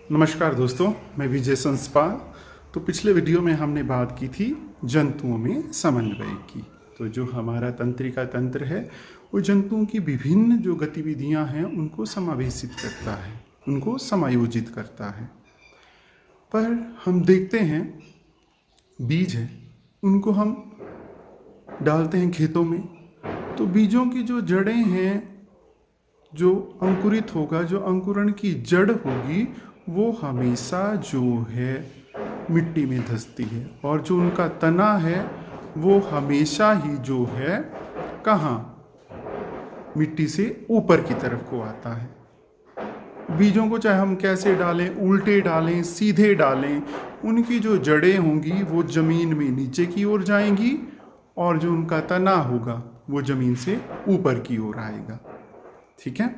नमस्कार दोस्तों, मैं विजय संसपाल। तो पिछले वीडियो में हमने बात की थी जंतुओं में समन्वय की। तो जो हमारा तंत्रिका तंत्र है वो जंतुओं की विभिन्न जो गतिविधियां हैं उनको समावेशित करता है, उनको समायोजित करता है। पर हम देखते हैं बीज है, उनको हम डालते हैं खेतों में, तो बीजों की जो जड़ें हैं, जो अंकुरित होगा, जो अंकुरण की जड़ होगी, वो हमेशा जो है मिट्टी में धंसती है। और जो उनका तना है वो हमेशा ही जो है कहाँ, मिट्टी से ऊपर की तरफ को आता है। बीजों को चाहे हम कैसे डालें, उल्टे डालें, सीधे डालें, उनकी जो जड़ें होंगी वो ज़मीन में नीचे की ओर जाएंगी और जो उनका तना होगा वो ज़मीन से ऊपर की ओर आएगा। ठीक है।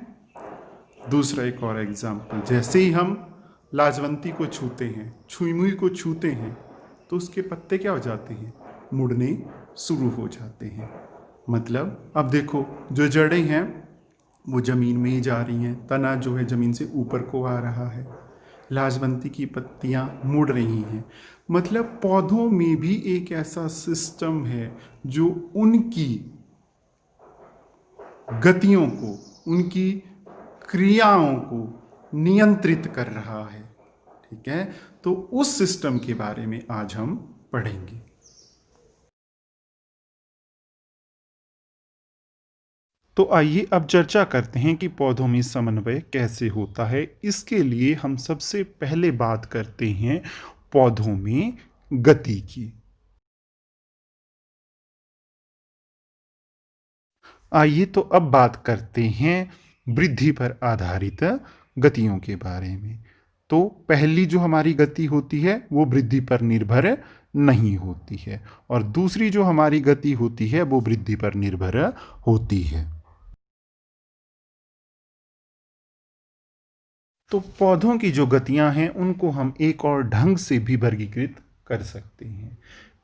दूसरा एक और एग्जाम्पल, जैसे ही हम लाजवंती को छूते हैं, छुई मुई को छूते हैं, तो उसके पत्ते क्या हो जाते हैं, मुड़ने शुरू हो जाते हैं। मतलब अब देखो, जो जड़ें हैं वो ज़मीन में ही जा रही हैं, तना जो है ज़मीन से ऊपर को आ रहा है, लाजवंती की पत्तियां मुड़ रही हैं। मतलब पौधों में भी एक ऐसा सिस्टम है जो उनकी गतियों को, उनकी क्रियाओं को नियंत्रित कर रहा है। ठीक है। तो उस सिस्टम के बारे में आज हम पढ़ेंगे। तो आइए अब चर्चा करते हैं कि पौधों में समन्वय कैसे होता है। इसके लिए हम सबसे पहले बात करते हैं पौधों में गति की। आइए तो अब बात करते हैं वृद्धि पर आधारित गतियों के बारे में। तो पहली जो हमारी गति होती है वो वृद्धि पर निर्भर नहीं होती है, और दूसरी जो हमारी गति होती है वो वृद्धि पर निर्भर होती है। तो पौधों की जो गतियां हैं उनको हम एक और ढंग से भी वर्गीकृत कर सकते हैं।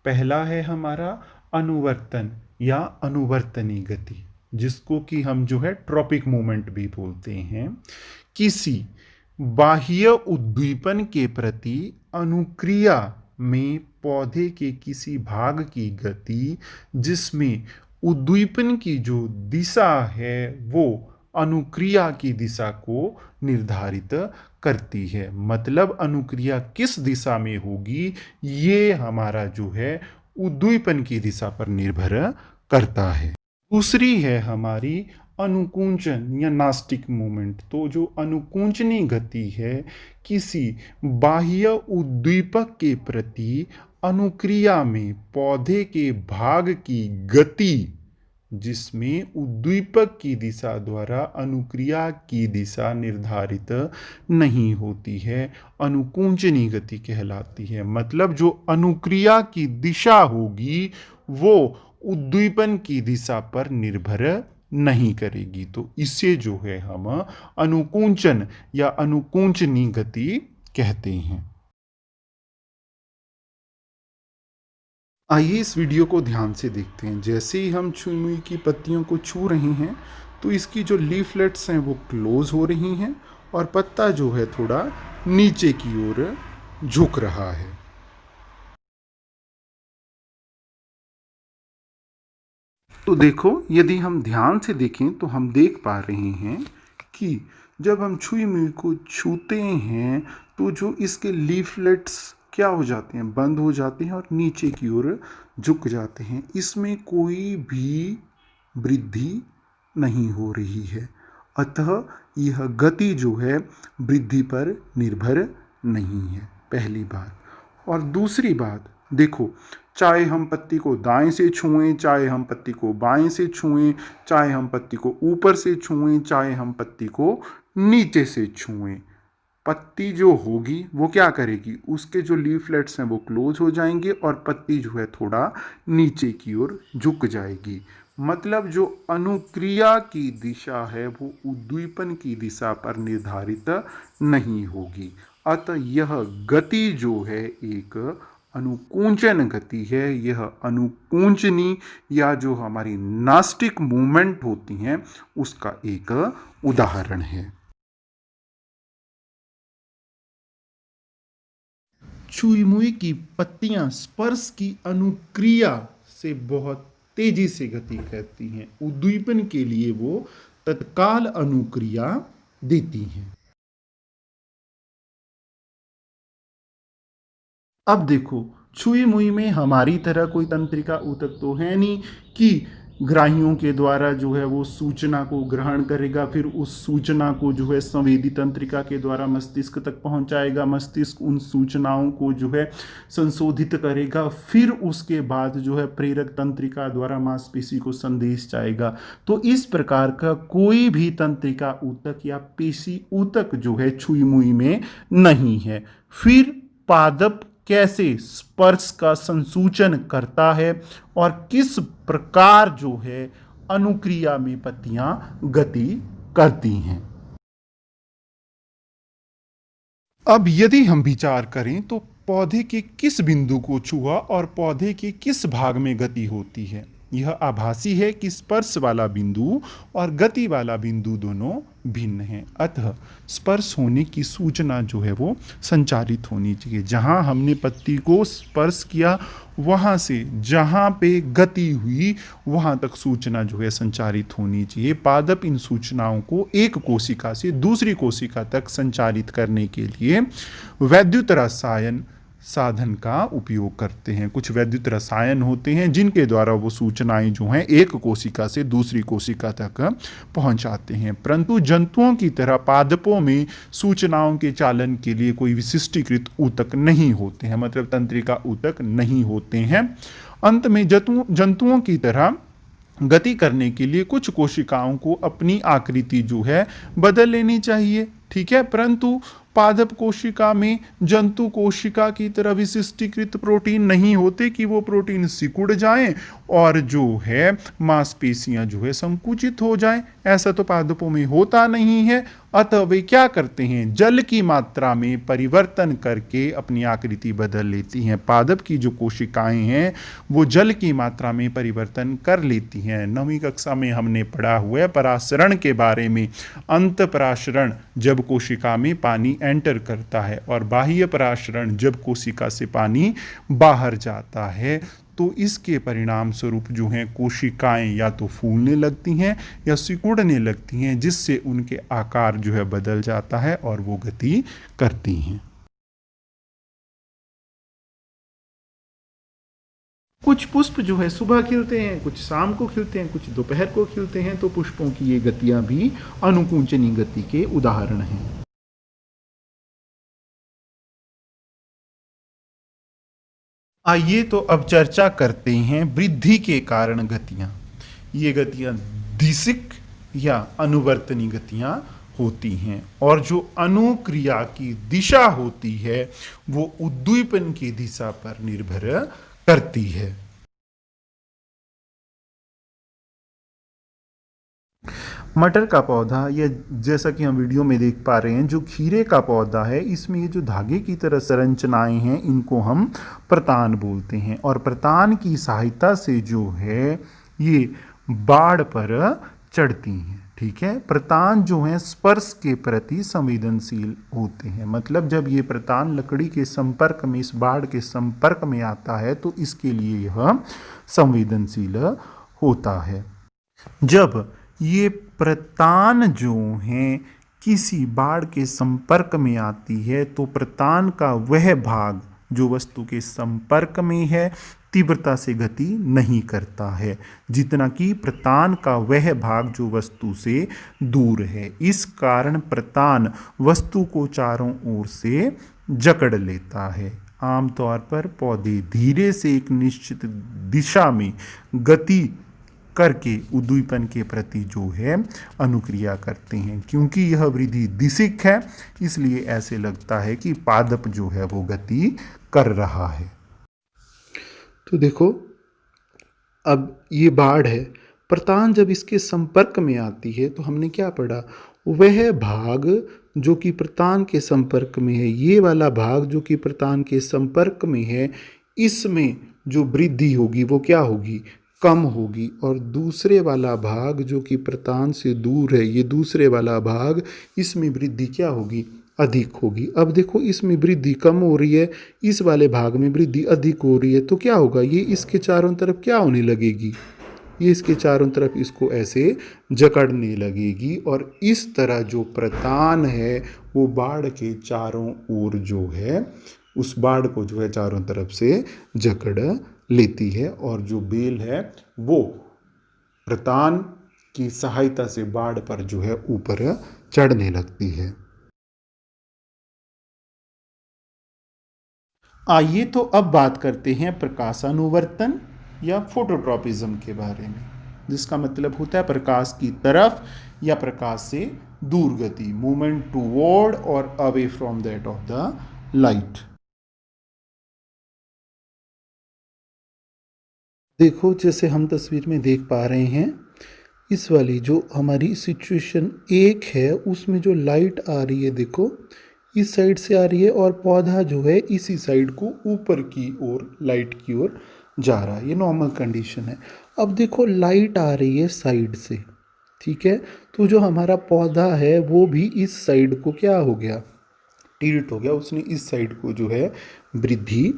पहला है हमारा अनुवर्तन या अनुवर्तनी गति, जिसको कि हम जो है ट्रॉपिक मूवमेंट भी बोलते हैं। किसी बाह्य उद्दीपन के प्रति अनुक्रिया में पौधे के किसी भाग की गति, जिसमें उद्दीपन की जो दिशा है वो अनुक्रिया की दिशा को निर्धारित करती है। मतलब अनुक्रिया किस दिशा में होगी ये हमारा जो है उद्दीपन की दिशा पर निर्भर करता है। दूसरी है हमारी अनुकूंचन या नास्टिक मूवमेंट। तो जो अनुकूंचनी गति है, किसी बाह्य उद्दीपक के प्रति अनुक्रिया में पौधे के भाग की गति, जिसमें उद्दीपक की दिशा द्वारा अनुक्रिया की दिशा निर्धारित नहीं होती है, अनुकूंचनी गति कहलाती है। मतलब जो अनुक्रिया की दिशा होगी वो उद्दीपन की दिशा पर निर्भर नहीं करेगी। तो इसे जो है हम अनुकूंचन या अनुकूंचनी गति कहते हैं। आइए इस वीडियो को ध्यान से देखते हैं। जैसे ही हम छुई मुई की पत्तियों को छू रहे हैं तो इसकी जो लीफलेट्स हैं वो क्लोज हो रही हैं और पत्ता जो है थोड़ा नीचे की ओर झुक रहा है। तो देखो, यदि हम ध्यान से देखें तो हम देख पा रहे हैं कि जब हम छुई मुई को छूते हैं तो जो इसके लीफलेट्स क्या हो जाते हैं, बंद हो जाते हैं और नीचे की ओर झुक जाते हैं। इसमें कोई भी वृद्धि नहीं हो रही है, अतः यह गति जो है वृद्धि पर निर्भर नहीं है। पहली बात। और दूसरी बात देखो, चाहे हम पत्ती को दाएं से छुएं, चाहे हम पत्ती को बाएं से छुएं, चाहे हम पत्ती को ऊपर से छुएं, चाहे हम पत्ती को नीचे से छुएं, पत्ती जो होगी वो क्या करेगी, उसके जो लीफलेट्स हैं वो क्लोज हो जाएंगे और पत्ती जो है थोड़ा नीचे की ओर झुक जाएगी। मतलब जो अनुक्रिया की दिशा है वो उद्दीपन की दिशा पर निर्धारित नहीं होगी। अतः यह गति जो है एक अनुकूंचन गति है। यह अनुकूंचनी या जो हमारी नास्टिक मूवमेंट होती हैं उसका एक उदाहरण है। छुई मुई की पत्तियां स्पर्श की अनुक्रिया से बहुत तेजी से गति करती हैं। उद्दीपन के लिए वो तत्काल अनुक्रिया देती हैं। अब देखो, छुई मुई में हमारी तरह कोई तंत्रिका ऊतक तो है नहीं कि ग्राहियों के द्वारा जो है वो सूचना को ग्रहण करेगा, फिर उस सूचना को जो है संवेदी तंत्रिका के द्वारा मस्तिष्क तक पहुंचाएगा, मस्तिष्क उन सूचनाओं को जो है संशोधित करेगा, फिर उसके बाद जो है प्रेरक तंत्रिका द्वारा मांसपेशी को संदेश जाएगा। तो इस प्रकार का कोई भी तंत्रिका ऊतक या पेशी ऊतक जो है छुई मुई में नहीं है। फिर पादप कैसे स्पर्श का संसूचन करता है और किस प्रकार जो है अनुक्रिया में पत्तियां गति करती हैं। अब यदि हम विचार करें तो पौधे के किस बिंदु को छुआ और पौधे के किस भाग में गति होती है। यह आभासी है कि स्पर्श वाला बिंदु और गति वाला बिंदु दोनों भिन्न हैं। अतः स्पर्श होने की सूचना जो है वो संचारित होनी चाहिए। जहां हमने पत्ती को स्पर्श किया वहां से जहां पे गति हुई वहां तक सूचना जो है संचारित होनी चाहिए। पादप इन सूचनाओं को एक कोशिका से दूसरी कोशिका तक संचारित करने के लिए वैद्युत रसायन साधन का उपयोग करते हैं। कुछ वैद्युत रसायन होते हैं जिनके द्वारा वो सूचनाएं जो हैं एक कोशिका से दूसरी कोशिका तक पहुंचाते हैं। परंतु जंतुओं की तरह पादपों में सूचनाओं के चालन के लिए कोई विशिष्टीकृत ऊतक नहीं होते हैं, मतलब तंत्रिका ऊतक नहीं होते हैं। अंत में जंतुओं की तरह गति करने के लिए कुछ कोशिकाओं को अपनी आकृति जो है बदल लेनी चाहिए, ठीक है। परंतु पादप कोशिका में जंतु कोशिका की तरह विशिष्टीकृत प्रोटीन नहीं होते कि वो प्रोटीन सिकुड़ जाएं और जो है मांसपेशियां जो है संकुचित हो जाएं। ऐसा तो पादपों में होता नहीं है। अतः वे क्या करते हैं, जल की मात्रा में परिवर्तन करके अपनी आकृति बदल लेती हैं। पादप की जो कोशिकाएं हैं वो जल की मात्रा में परिवर्तन कर लेती हैं। 9वीं कक्षा में हमने पढ़ा हुआ है परासरण के बारे में। अंत परासरण जब कोशिका में पानी एंटर करता है और बाह्य परासरण जब कोशिका से पानी बाहर जाता है, तो इसके परिणाम स्वरूप जो हैं कोशिकाएं या तो फूलने लगती हैं या सिकुड़ने लगती हैं, जिससे उनके आकार जो है बदल जाता है और वो गति करती हैं। कुछ पुष्प जो है सुबह खिलते हैं, कुछ शाम को खिलते हैं, कुछ दोपहर को खिलते हैं। तो पुष्पों की ये गतियां भी अनुकूंचनी गति के उदाहरण हैं। आइए तो अब चर्चा करते हैं वृद्धि के कारण गतियां। ये गतियां दिशिक या अनुवर्तनी गतियां होती हैं और जो अनुक्रिया की दिशा होती है वो उद्दीपन की दिशा पर निर्भर करती है। मटर का पौधा, या जैसा कि हम वीडियो में देख पा रहे हैं जो खीरे का पौधा है, इसमें ये जो धागे की तरह संरचनाएं हैं इनको हम प्रतान बोलते हैं और प्रतान की सहायता से जो है ये बाड़ पर चढ़ती हैं, ठीक है। प्रतान जो है स्पर्श के प्रति संवेदनशील होते हैं, मतलब जब ये प्रतान लकड़ी के संपर्क में, इस बाड़ के संपर्क में आता है तो इसके लिए यह संवेदनशील होता है। जब ये प्रतान जो हैं किसी बाड़ के संपर्क में आती है तो प्रतान का वह भाग जो वस्तु के संपर्क में है तीव्रता से गति नहीं करता है, जितना कि प्रतान का वह भाग जो वस्तु से दूर है। इस कारण प्रतान वस्तु को चारों ओर से जकड़ लेता है। आमतौर पर पौधे धीरे से एक निश्चित दिशा में गति करके उद्दीपन के प्रति जो है अनुक्रिया करते हैं। क्योंकि यह वृद्धि दिशिक है इसलिए ऐसे लगता है कि पादप जो है वो गति कर रहा है। तो देखो, अब ये बाड़ है, प्रतान जब इसके संपर्क में आती है तो हमने क्या पढ़ा, वह भाग जो कि प्रतान के संपर्क में है, ये वाला भाग जो कि प्रतान के संपर्क में है, इसमें जो वृद्धि होगी वो क्या होगी, कम होगी। और दूसरे वाला भाग जो कि प्रतान से दूर है, ये दूसरे वाला भाग, इसमें वृद्धि क्या होगी, अधिक होगी। अब देखो इसमें वृद्धि कम हो रही है, इस वाले भाग में वृद्धि अधिक हो रही है, तो क्या होगा, ये इसके चारों तरफ क्या होने लगेगी, ये इसके चारों तरफ इसको ऐसे जकड़ने लगेगी और इस तरह जो प्रतान है वो बाड़ के चारों ओर जो है उस बाड़ को जो है चारों तरफ से जकड़ लेती है और जो बेल है वो प्रतान की सहायता से बाड़ पर जो है ऊपर चढ़ने लगती है। आइए तो अब बात करते हैं प्रकाशानुवर्तन या फोटोट्रॉपिज्म के बारे में, जिसका मतलब होता है प्रकाश की तरफ या प्रकाश से दूर गति, मूवमेंट टूवर्ड और away from that of the light. देखो जैसे हम तस्वीर में देख पा रहे हैं, इस वाली जो हमारी सिचुएशन 1 है उसमें जो लाइट आ रही है देखो इस साइड से आ रही है और पौधा जो है इसी साइड को ऊपर की ओर लाइट की ओर जा रहा है, ये नॉर्मल कंडीशन है। अब देखो लाइट आ रही है साइड से, ठीक है, तो जो हमारा पौधा है वो भी इस साइड को क्या हो गया, टिल्ट हो गया, उसने इस साइड को जो है वृद्धि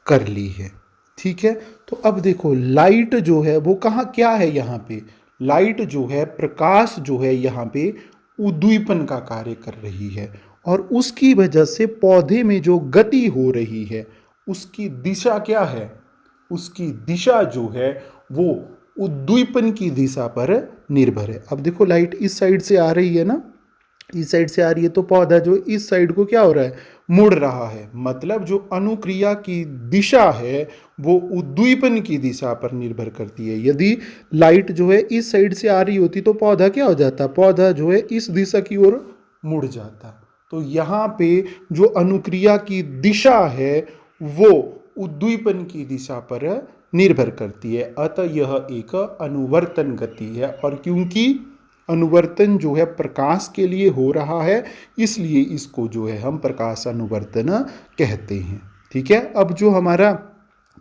कर ली है, ठीक है। तो अब देखो लाइट जो है वो कहाँ क्या है, यहाँ पे लाइट जो है प्रकाश जो है यहाँ पे उद्दीपन का कार्य कर रही है और उसकी वजह से पौधे में जो गति हो रही है उसकी दिशा क्या है, उसकी दिशा जो है वो उद्दीपन की दिशा पर निर्भर है। अब देखो लाइट इस साइड से आ रही है ना, इस साइड से आ रही है तो पौधा जो इस साइड को क्या हो रहा है, मुड़ रहा है, मतलब जो अनुक्रिया की दिशा है वो उद्दीपन की दिशा पर निर्भर करती है। यदि लाइट जो है इस साइड से आ रही होती तो पौधा क्या हो जाता, पौधा जो है इस दिशा की ओर मुड़ जाता। तो यहाँ पे जो अनुक्रिया की दिशा है वो उद्दीपन की दिशा पर निर्भर करती है, अतः यह एक अनुवर्तन गति है और क्योंकि अनुवर्तन जो है प्रकाश के लिए हो रहा है इसलिए इसको जो है हम प्रकाश अनुवर्तन कहते हैं, ठीक है। अब जो हमारा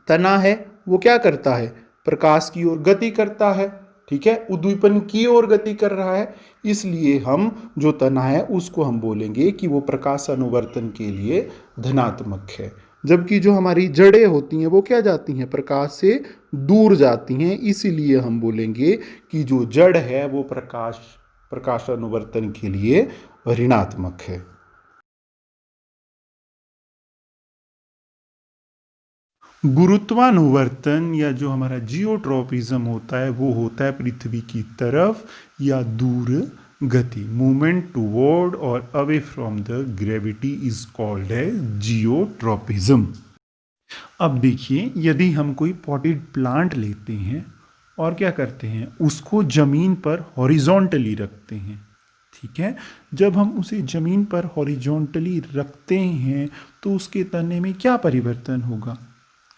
तना है वो क्या करता है, प्रकाश की ओर गति करता है, ठीक है, उद्दीपन की ओर गति कर रहा है, इसलिए हम जो तना है उसको हम बोलेंगे कि वो प्रकाश अनुवर्तन के लिए धनात्मक है। जबकि जो हमारी जड़ें होती हैं वो क्या जाती हैं, प्रकाश से दूर जाती हैं, इसीलिए हम बोलेंगे कि जो जड़ है वो प्रकाश अनुवर्तन के लिए ऋणात्मक है। गुरुत्वानुवर्तन या जो हमारा जियोट्रॉपिज्म होता है वो होता है पृथ्वी की तरफ या दूर गति, मूवमेंट टूवर्ड और away from the gravity is called है जियोट्रॉपिज्म। अब देखिए यदि हम कोई पॉटेड प्लांट लेते हैं और क्या करते हैं, उसको जमीन पर हॉरिजॉन्टली रखते हैं, ठीक है, जब हम उसे जमीन पर हॉरिजॉन्टली रखते हैं तो उसके तने में क्या परिवर्तन होगा,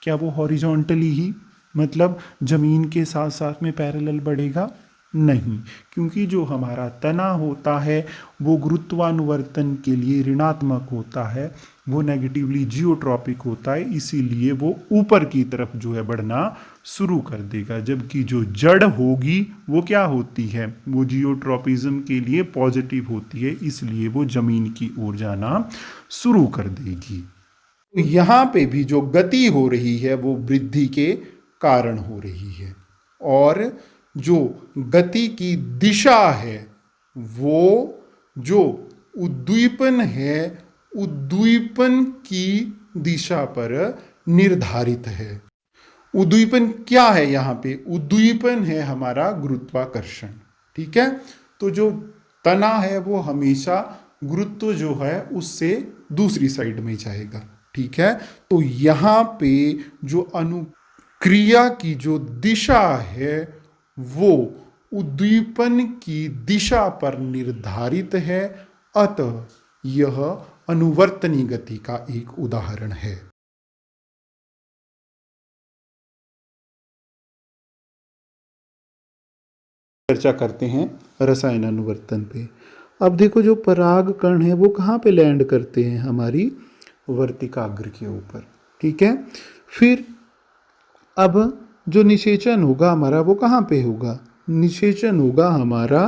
क्या वो हॉरिजॉन्टली ही मतलब जमीन के साथ साथ में पैरेलल बढ़ेगा, नहीं, क्योंकि जो हमारा तना होता है वो गुरुत्वानुवर्तन के लिए ऋणात्मक होता है, वो नेगेटिवली जियोट्रॉपिक होता है, इसीलिए वो ऊपर की तरफ जो है बढ़ना शुरू कर देगा। जबकि जो जड़ होगी वो क्या होती है, वो जियोट्रॉपिज्म के लिए पॉजिटिव होती है, इसलिए वो जमीन की ओर जाना शुरू कर देगी। यहाँ पे भी जो गति हो रही है वो वृद्धि के कारण हो रही है और जो गति की दिशा है वो जो उद्दीपन है उद्दीपन की दिशा पर निर्धारित है। उद्दीपन क्या है, यहाँ पे उद्दीपन है हमारा गुरुत्वाकर्षण, ठीक है। तो जो तना है वो हमेशा गुरुत्व जो है उससे दूसरी साइड में जाएगा, ठीक है। तो यहाँ पे जो अनुक्रिया की जो दिशा है वो उद्दीपन की दिशा पर निर्धारित है, अतः यह अनुवर्तनी गति का एक उदाहरण है। चर्चा करते हैं रसायन अनुवर्तन पे। अब देखो जो पराग कण है वो कहाँ पे लैंड करते हैं, हमारी वर्तिकाग्र के ऊपर, ठीक है। फिर अब जो निषेचन होगा हमारा वो कहाँ पे होगा, निषेचन होगा हमारा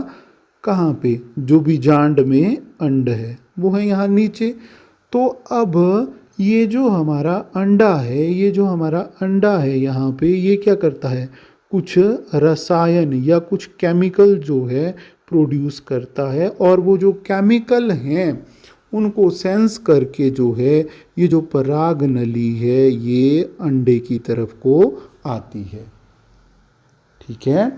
कहाँ पे? जो बीजांड में अंड है वो है यहाँ नीचे। तो अब ये जो हमारा अंडा है, ये जो हमारा अंडा है यहाँ पे, ये क्या करता है? कुछ रसायन या कुछ केमिकल जो है प्रोड्यूस करता है, और वो जो केमिकल हैं उनको सेंस करके जो है ये जो पराग नली है ये अंडे की तरफ को आती है। ठीक है,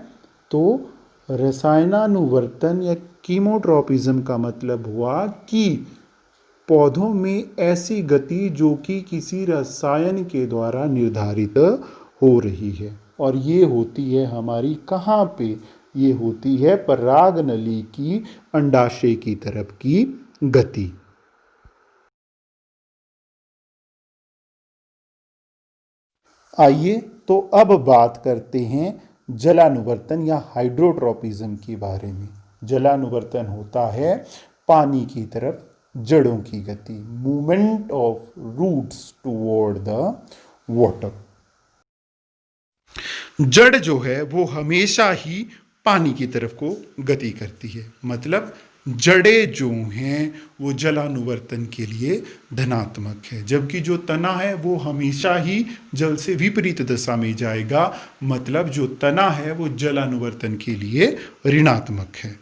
तो रसायनानुवर्तन या कीमोट्रॉपिज्म का मतलब हुआ कि पौधों में ऐसी गति जो कि किसी रसायन के द्वारा निर्धारित हो रही है, और ये होती है हमारी कहाँ पे? ये होती है पराग नली की अंडाशय की तरफ की गति। आइए तो अब बात करते हैं जलानुवर्तन या हाइड्रोट्रोपिज्म के बारे में। जलानुवर्तन होता है पानी की तरफ जड़ों की गति, movement of roots toward the water. जड़ जो है वो हमेशा ही पानी की तरफ को गति करती है, मतलब जड़ें जो हैं वो जलानुवर्तन के लिए धनात्मक है, जबकि जो तना है वो हमेशा ही जल से विपरीत दशा में जाएगा, मतलब जो तना है वो जलानुवर्तन के लिए ऋणात्मक है।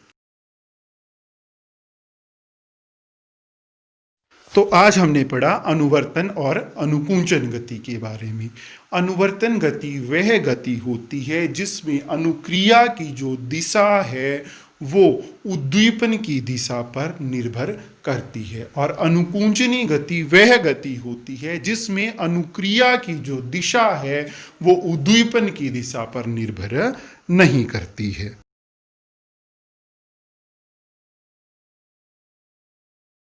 तो आज हमने पढ़ा अनुवर्तन और अनुकुंचन गति के बारे में। अनुवर्तन गति वह गति होती है जिसमें अनुक्रिया की जो दिशा है वो उद्दीपन की दिशा पर निर्भर करती है, और अनुकुंचनी गति वह गति होती है जिसमें अनुक्रिया की जो दिशा है वो उद्दीपन की दिशा पर निर्भर नहीं करती है।